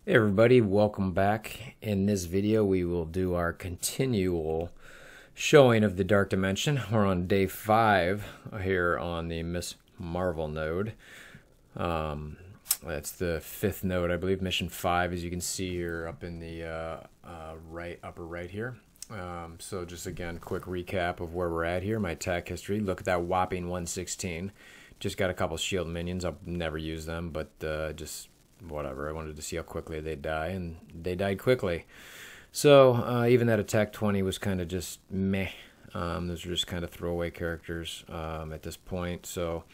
Hey everybody, welcome back. In this video we will do our continual showing of the Dark Dimension. We're on day 5 here on the Miss Marvel node. That's the 5th node, I believe, mission 5, as you can see here up in the upper right here. So just again, quick recap of where we're at here. My attack history, look at that whopping 116. Just got a couple shield minions. I'll never use them, but just whatever. I wanted to see how quickly they'd die, and they died quickly. So even that attack 20 was kind of just meh. Those are just kind of throwaway characters at this point. So,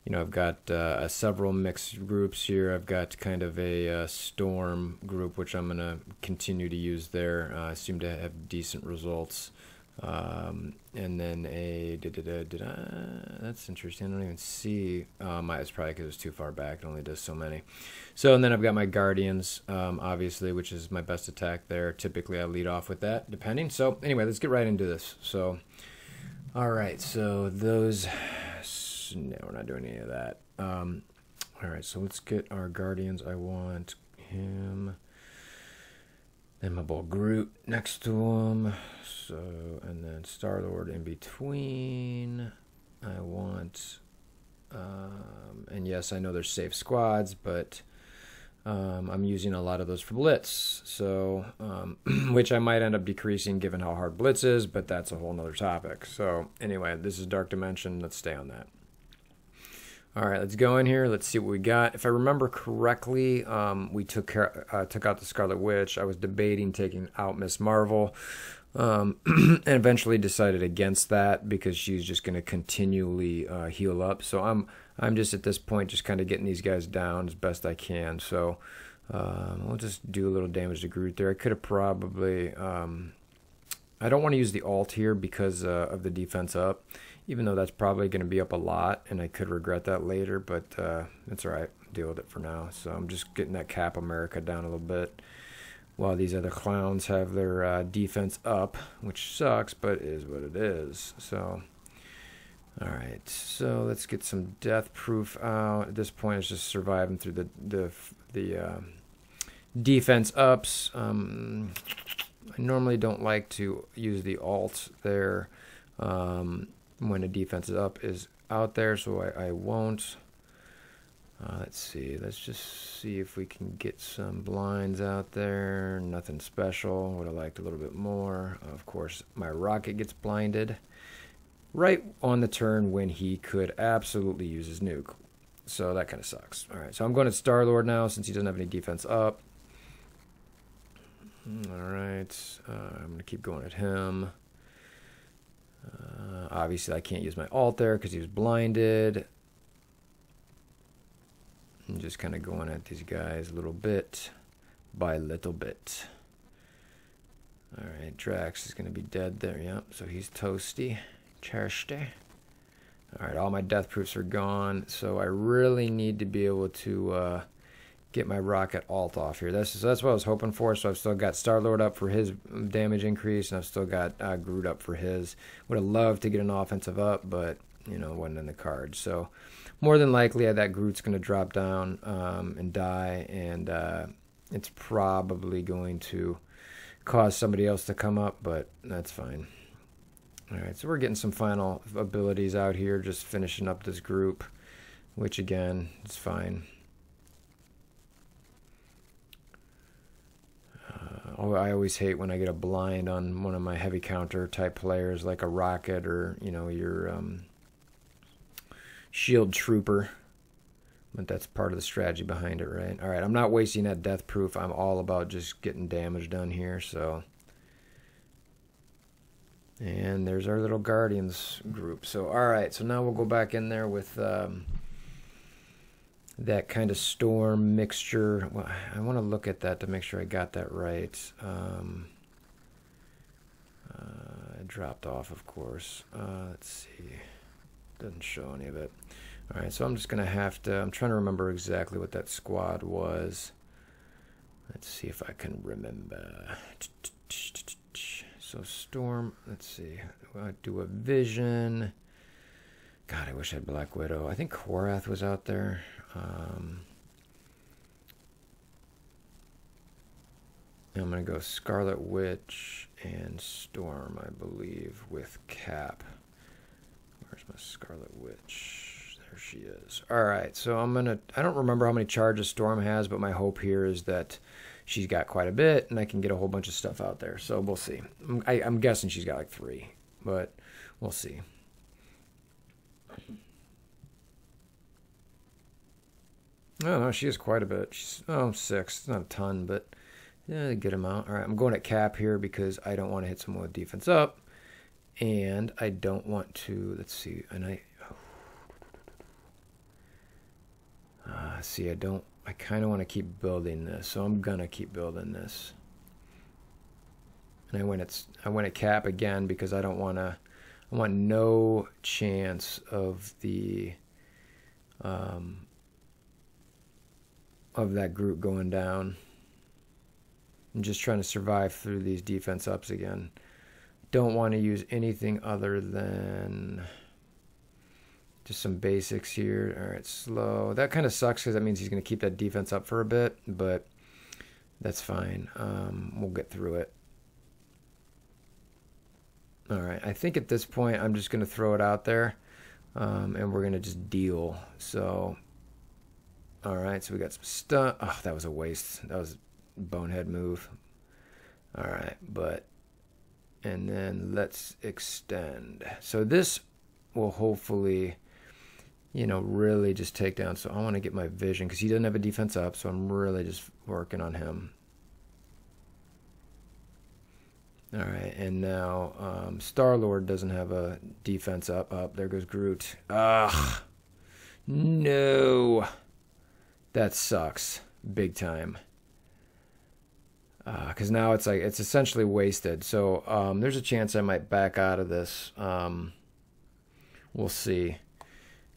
you know, I've got several mixed groups here. I've got kind of a storm group, which I'm going to continue to use there. Seem to have decent results. And then that's interesting. I don't even see. It's probably because it's too far back. It only does so many. So, and then I've got my Guardians, obviously, which is my best attack there. Typically, I lead off with that, depending. So, anyway, let's get right into this. So, all right. So, those. No, we're not doing any of that. All right. So, let's get our Guardians. I want him. Then my boy Groot next to him. So, and then Star-Lord in between. I want, and yes, I know there's safe squads, but I'm using a lot of those for Blitz. So, which I might end up decreasing given how hard Blitz is, but that's a whole nother topic. So, anyway, this is Dark Dimension. Let's stay on that. All right, let's go in here. Let's see what we got. If I remember correctly, we took out the Scarlet Witch. I was debating taking out Miss Marvel, and eventually decided against that because she's just going to continually heal up. So I'm just at this point just kind of getting these guys down as best I can. So we'll just do a little damage to Groot there. I could have probably. I don't want to use the alt here because of the defense up, even though that's probably going to be up a lot, and I could regret that later, but it's all right. Deal with it for now. So I'm just getting that Cap America down a little bit while these other clowns have their defense up, which sucks, but is what it is. So, all right. So let's get some death proof out. At this point, it's just surviving through the defense ups. I normally don't like to use the alt there when a defense is out there, so I won't. Let's see. Let's just see if we can get some blinds out there. Nothing special. Would have liked a little bit more. Of course, my rocket gets blinded right on the turn when he could absolutely use his nuke. So that kind of sucks. All right, so I'm going to Star-Lord now since he doesn't have any defense up. Alright, I'm going to keep going at him. Obviously, I can't use my alt there because he was blinded. I'm just kind of going at these guys a little bit by little bit. Alright, Drax is going to be dead there. Yep, so he's toasty. Thirsty. Alright, all my death proofs are gone, so I really need to be able to get my rocket alt off here. That's what I was hoping for. So I've still got Star-Lord up for his damage increase, and I've still got Groot up for his. Would have loved to get an offensive up, but you know, wasn't in the cards. So more than likely, that Groot's going to drop down and die, and it's probably going to cause somebody else to come up, but that's fine. All right, so we're getting some final abilities out here, just finishing up this group, which again is fine. I always hate when I get a blind on one of my heavy counter type players like a rocket or, you know, your shield trooper. But that's part of the strategy behind it, right? All right, I'm not wasting that death proof. I'm all about just getting damage done here, so. And there's our little Guardians group. So, all right, so now we'll go back in there with that kind of storm mixture. Well, I want to look at that to make sure I got that right. It dropped off, of course. Let's see. Doesn't show any of it. All right, so I'm just going to have to... I'm trying to remember exactly what that squad was. Let's see if I can remember. So storm, let's see. I do a vision. God, I wish I had Black Widow. I think Korath was out there. I'm going to go Scarlet Witch and Storm, I believe, with Cap. Where's my Scarlet Witch? There she is. All right, so I don't remember how many charges Storm has, but my hope here is that she's got quite a bit, and I can get a whole bunch of stuff out there. So we'll see. I'm guessing she's got like 3, but we'll see. Oh, no, she has quite a bit. She's 6. It's not a ton, but yeah, a good amount. All right, I'm going at Cap here because I don't want to hit someone with defense up, and I don't want to. Let's see, and see, I kind of want to keep building this, so I'm gonna keep building this. And I went at Cap again because I don't want to. I want no chance of the of that group going down. I'm just trying to survive through these defense ups again. Don't want to use anything other than just some basics here. All right, slow. That kind of sucks because that means he's going to keep that defense up for a bit, but that's fine. We'll get through it. All right, I think at this point I'm just going to throw it out there, and we're going to just deal. So, all right, so we got some stuff. Oh, that was a waste. That was a bonehead move. All right, and then let's extend. So this will hopefully, really just take down. So I want to get my vision because he doesn't have a defense up, so I'm really just working on him. All right, and now Star-Lord doesn't have a defense up. Oh, there goes Groot. Ugh. No. That sucks. Big time. Because now it's essentially wasted. So there's a chance I might back out of this. We'll see.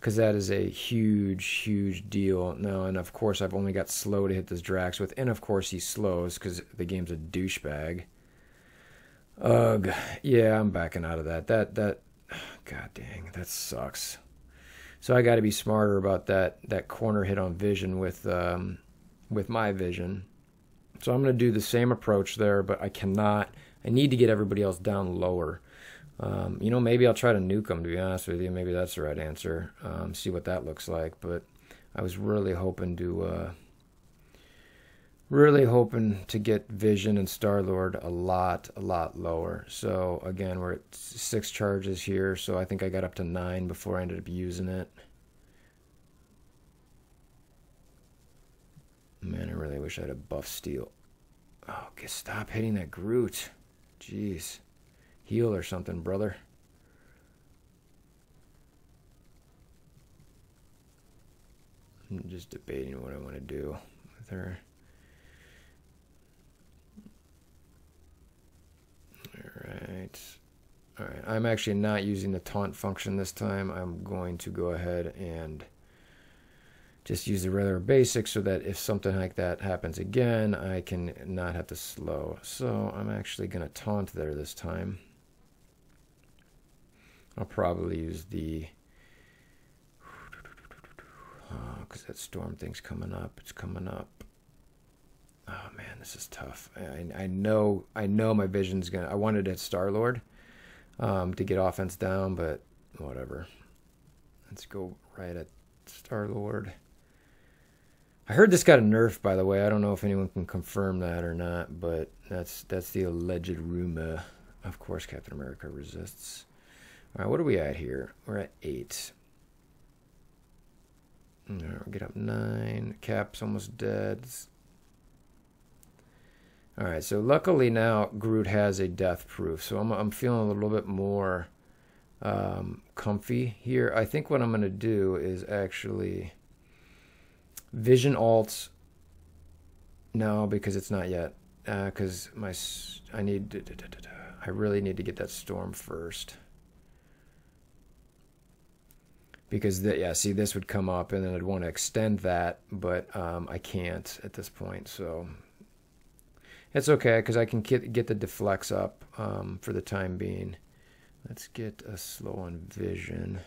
Because that is a huge, huge deal. No, and of course I've only got slow to hit this Drax with. And of course he slows because the game's a douchebag. Ugh. Yeah, I'm backing out of that. That God dang, that sucks. So I got to be smarter about that corner hit on vision with my vision. So I'm going to do the same approach there, but I need to get everybody else down lower. Maybe I'll try to nuke them, to be honest with you. Maybe that's the right answer. See what that looks like. But I was really hoping to get Vision and Star-Lord a lot lower. So again, we're at 6 charges here, so I think I got up to 9 before I ended up using it. Man, I really wish I had a buff steel. Oh, stop hitting that Groot. Jeez. Heal or something, brother. I'm just debating what I want to do with her. All right. I'm actually not using the taunt function this time. I'm going to go ahead and just use the regular basics so that if something like that happens again, I can not have to slow. So I'm actually going to taunt there this time. I'll probably use the... because that storm thing's coming up. It's coming up. Oh man, this is tough. I know my vision's gonna. I wanted to hit Star-Lord to get offense down, but whatever. Let's go right at Star-Lord. I heard this got a nerf, by the way. I don't know if anyone can confirm that or not, but that's the alleged rumor. Of course, Captain America resists. All right, what are we at here? We're at 8. All right, we'll get up 9. Cap's almost dead. All right, so luckily now Groot has a death proof, so I'm feeling a little bit more comfy here. I think what I'm going to do is actually Vision alts. No, because it's not yet. Because I really need to get that storm first. Because see, this would come up, and then I'd want to extend that, but I can't at this point, so. It's okay, because I can get the deflects up for the time being. Let's get a slow on Vision.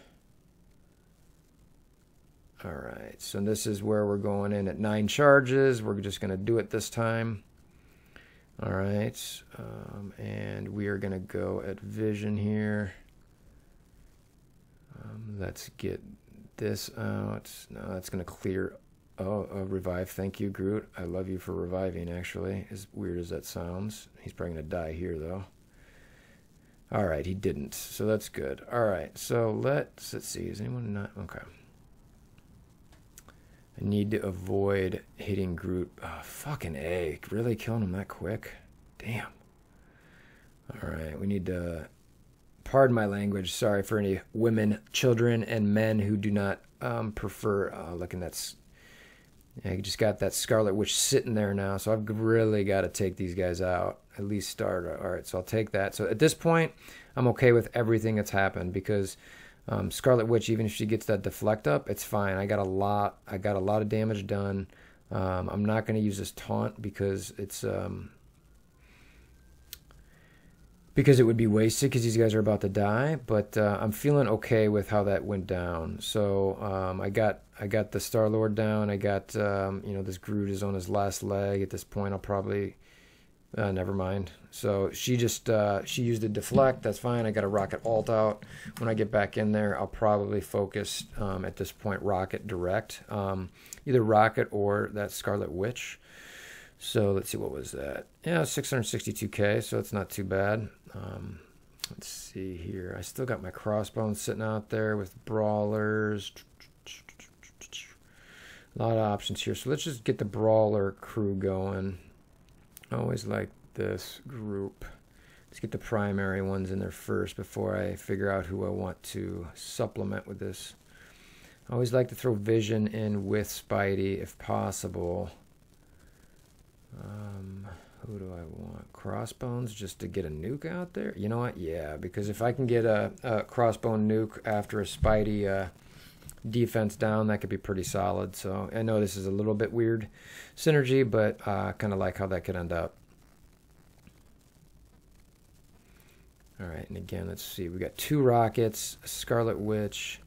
All right, so this is where we're going in at 9 charges. We're just going to do it this time. All right, and we are going to go at vision here. Let's get this out. No, that's going to clear. Oh, revive. Thank you, Groot. I love you for reviving, actually. As weird as that sounds. He's probably going to die here, though. All right, he didn't, so that's good. All right, so let's see. Is anyone not? Okay. I need to avoid hitting Groot. Oh, fucking A. Really killing him that quick? Damn. All right, we need to... Pardon my language. Sorry for any women, children, and men who do not prefer looking at... Yeah, you just got that Scarlet Witch sitting there now, so I've really got to take these guys out. At least start. All right, so I'll take that. So at this point, I'm okay with everything that's happened because Scarlet Witch, even if she gets that deflect up, it's fine. I got a lot of damage done. I'm not going to use this taunt because it's because it would be wasted because these guys are about to die. But I'm feeling okay with how that went down. So I got the Star-Lord down. I got this Groot is on his last leg. At this point, I'll probably never mind. So she used a deflect. That's fine. I got a rocket alt out. When I get back in there, I'll probably focus at this point rocket direct, either rocket or that Scarlet Witch. So let's see, what was that? Yeah, 662k. So it's not too bad. Let's see here. I still got my crossbones sitting out there with brawlers. A lot of options here. So let's just get the brawler crew going. I always like this group. Let's get the primary ones in there first before I figure out who I want to supplement with this. I always like to throw Vision in with Spidey if possible. Who do I want? Crossbones just to get a nuke out there? You know what? Yeah, because if I can get a crossbone nuke after a Spidey defense down, that could be pretty solid. So I know this is a little bit weird synergy, but kind of like how that could end up. All right, and again, let's see. We got 2 rockets, a Scarlet Witch,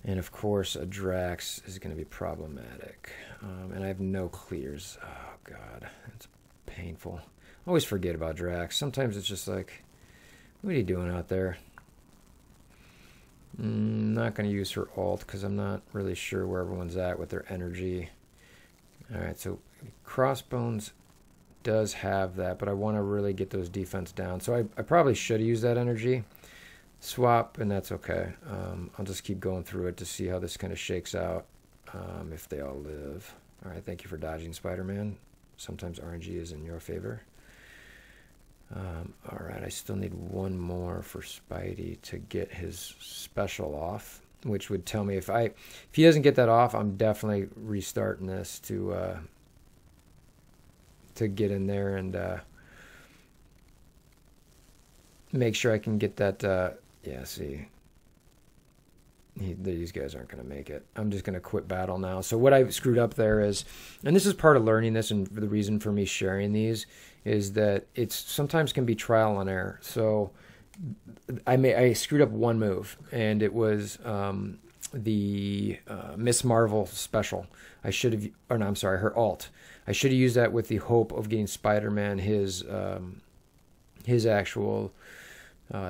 and of course a Drax is going to be problematic. And I have no clears. Oh God, that's painful. I always forget about Drax. Sometimes it's just like, what are you doing out there? Not going to use her ult because I'm not really sure where everyone's at with their energy. All right, so Crossbones does have that, but I want to really get those defense down. So I probably should use that energy. Swap, and that's okay. I'll just keep going through it to see how this kind of shakes out if they all live. All right, thank you for dodging, Spider-Man. Sometimes RNG is in your favor. All right, I still need one more for Spidey to get his special off, which would tell me if he doesn't get that off, I'm definitely restarting this to get in there and make sure I can get that. Yeah, see, these guys aren't going to make it. I'm just going to quit battle now. So what I screwed up there is, and this is part of learning this, and the reason for me sharing these is that it's sometimes can be trial and error. So I screwed up one move, and it was the Miss Marvel special. I should have, or no, I'm sorry, her alt. I should have used that with the hope of getting Spider-Man his actual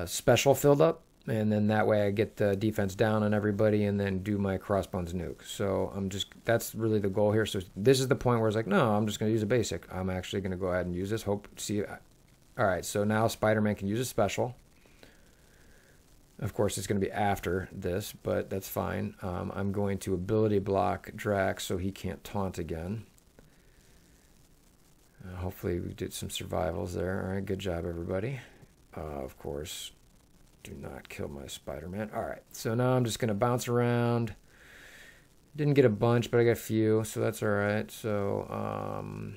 special filled up, and then that way I get the defense down on everybody and then do my Crossbones nuke. So that's really the goal here. So this is the point where it's like, no, I'm just going to use a basic. I'm actually going to go ahead and use this. All right, so now Spider-Man can use a special. Of course, it's going to be after this, but that's fine. I'm going to ability block Drax so he can't taunt again. Hopefully we did some survivals there. All right, good job, everybody. Of course, do not kill my Spider-Man. All right, so now I'm just going to bounce around. Didn't get a bunch, but I got a few, so that's all right. So I'm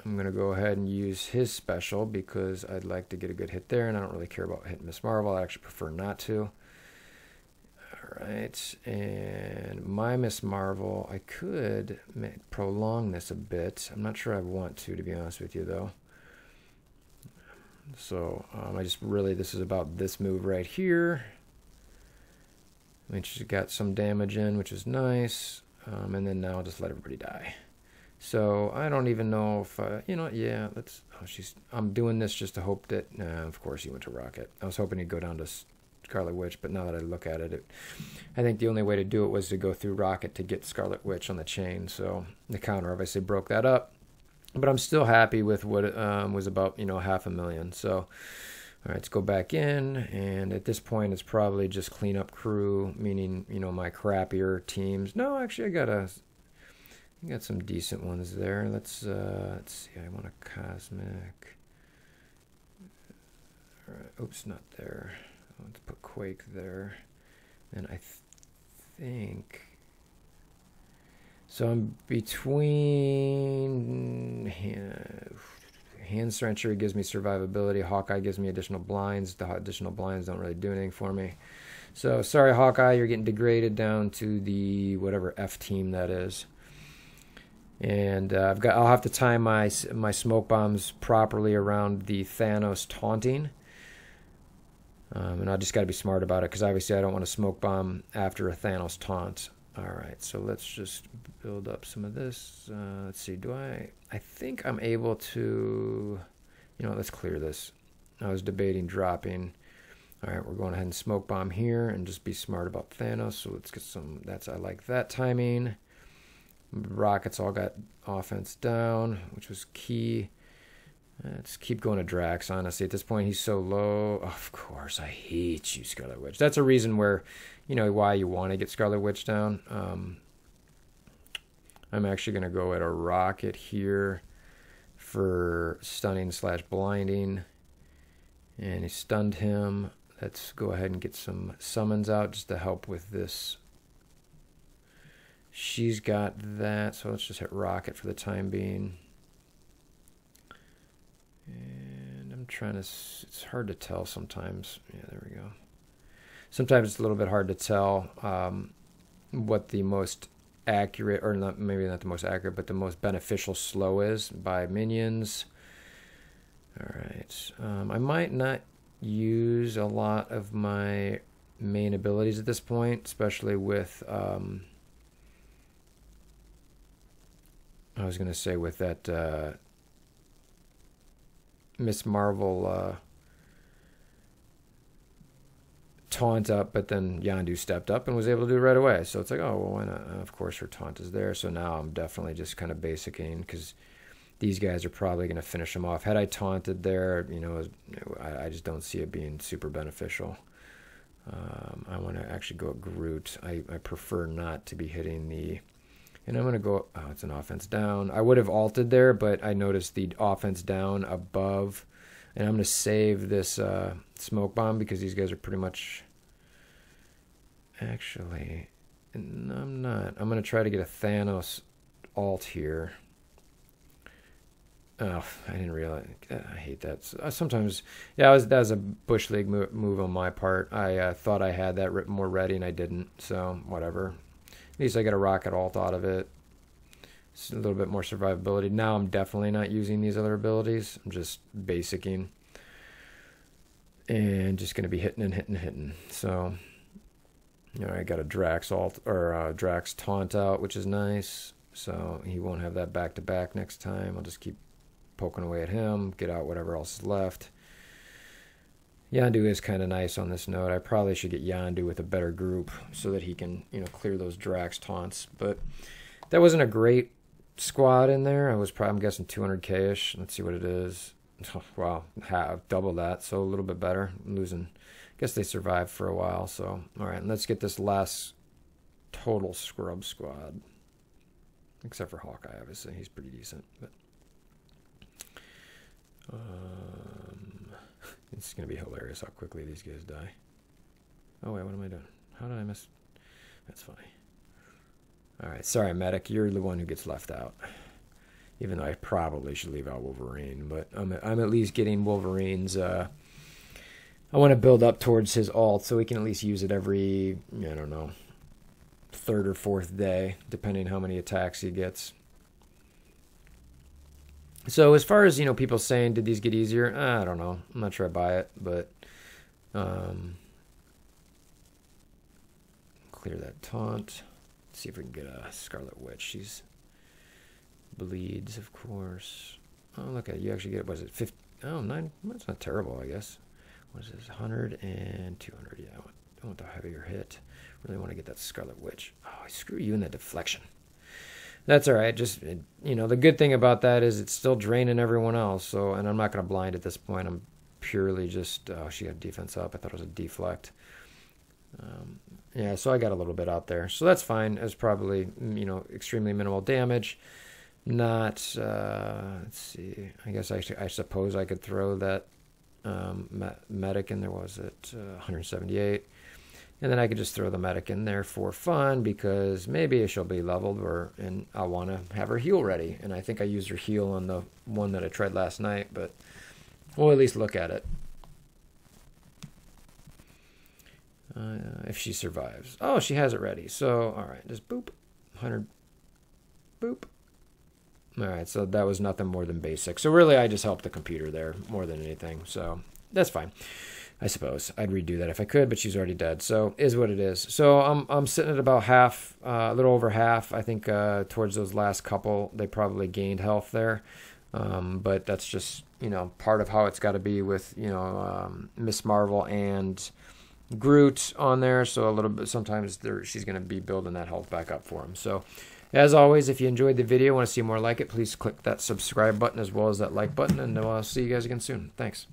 going to go ahead and use his special because I'd like to get a good hit there, and I don't really care about hitting Miss Marvel. I actually prefer not to. All right, and my Miss Marvel, I could prolong this a bit. I'm not sure I want to be honest with you, though. So this is about this move right here. I mean, she's got some damage in, which is nice. And then now I'll just let everybody die. So I don't even know if you know. Yeah, let's. Oh, I'm doing this just to hope that. Of course, he went to Rocket. I was hoping he'd go down to Scarlet Witch, but now that I look at it, I think the only way to do it was to go through Rocket to get Scarlet Witch on the chain. So the counter obviously broke that up, but I'm still happy with what it was about, 500,000. So all right, let's go back in, and at this point, it's probably just clean up crew, meaning my crappier teams. No, actually, I got some decent ones there. Let's see. I want a cosmic. All right. Oops, not there. Let's put Quake there. And I think so. I'm between Hand Sanctuary gives me survivability. Hawkeye gives me additional blinds. The additional blinds don't really do anything for me. So sorry, Hawkeye, you're getting degraded down to the whatever F team that is. And I'll have to time my smoke bombs properly around the Thanos taunting. And I just got to be smart about it because obviously I don't want to smoke bomb after a Thanos taunt. All right, so let's just build up some of this. Let's see, I think I'm able to, let's clear this. I was debating dropping. All right, we're going ahead and smoke bomb here and just be smart about Thanos. So let's get some, I like that timing. Rockets all got offense down, which was key. Let's keep going to Drax, honestly. At this point, he's so low. Oh, of course, I hate you, Scarlet Witch. That's a reason where, why you want to get Scarlet Witch down. I'm actually going to go at a Rocket here for stunning / blinding. And he stunned him. Let's go ahead and get some summons out just to help with this. She's got that, so let's just hit Rocket for the time being. And I'm trying to, it's hard to tell sometimes. Yeah, there we go. Sometimes it's a little bit hard to tell what the most accurate, or not, maybe not the most accurate, but the most beneficial slow is by minions. All right. I might not use a lot of my main abilities at this point, especially with, I was going to say with that Miss Marvel taunt up, but then Yondu stepped up and was able to do it right away. So it's like, oh, well, why not? Of course, her taunt is there. So now I'm definitely just kind of basicing because these guys are probably going to finish them off. Had I taunted there, I just don't see it being super beneficial. I want to actually go at Groot. I prefer not to be hitting the... And I'm going to go, oh, it's an offense down. I would have ulted there, but I noticed the offense down above. And I'm going to save this smoke bomb because these guys are pretty much... Actually, no, I'm not. I'm going to try to get a Thanos ult here. Oh, I didn't realize. I hate that. Sometimes, yeah, that was a Bush League move on my part. I thought I had that more ready, and I didn't. So, whatever. At least I got a rocket ult out of it. It's a little bit more survivability. Now I'm definitely not using these other abilities. I'm just basicing. And just going to be hitting and hitting and hitting. So, I got a Drax ult, or Drax taunt out, which is nice. So he won't have that back-to-back next time. I'll just keep poking away at him, get out whatever else is left. Yondu is kind of nice on this note. I probably should get Yondu with a better group so that he can, clear those Drax taunts. But that wasn't a great squad in there. I'm guessing 200k-ish. Let's see what it is. Oh, wow, double that, so a little bit better. I'm losing. I guess they survived for a while. So, all right, let's get this last total scrub squad. Except for Hawkeye, obviously. He's pretty decent. But it's going to be hilarious how quickly these guys die. Oh, wait, what am I doing? How did I miss? That's funny. All right, sorry, Medic. You're the one who gets left out. Even though I probably should leave out Wolverine. But I'm at least getting Wolverine's... I want to build up towards his ult so we can at least use it every, I don't know, third or fourth day, depending how many attacks he gets. So as far as, people saying, did these get easier? I don't know. I'm not sure I buy it, but clear that taunt. Let's see if we can get a Scarlet Witch. She's bleeds, of course. Oh, look at it. You actually get, was it 50? Oh, 9. That's not terrible, I guess. What is this? 100 and 200. Yeah, I want the heavier hit. Really want to get that Scarlet Witch. Oh, screw you in that deflection. That's all right. Just, the good thing about that is it's still draining everyone else. So, and I'm not going to blind at this point. I'm purely just, oh, she got defense up. I thought it was a deflect. Yeah, so I got a little bit out there. So that's fine. It was probably, extremely minimal damage. Not, let's see. I guess I suppose I could throw that medic in there. Was it 178? And then I could just throw the medic in there for fun because maybe she'll be leveled and I'll want to have her heal ready. And I think I used her heal on the one that I tried last night, but we'll at least look at it. If she survives. Oh, she has it ready. So, all right, just boop. 100. Boop. All right, so that was nothing more than basic. So really, I just helped the computer there more than anything. So that's fine. I suppose I'd redo that if I could, but she's already dead. So is what it is. So I'm sitting at about half, a little over half. I think towards those last couple, they probably gained health there. But that's just, part of how it's got to be with, Miss Marvel and Groot on there. So a little bit, sometimes she's going to be building that health back up for him. So as always, if you enjoyed the video, want to see more like it, please click that subscribe button as well as that like button, and I'll see you guys again soon. Thanks.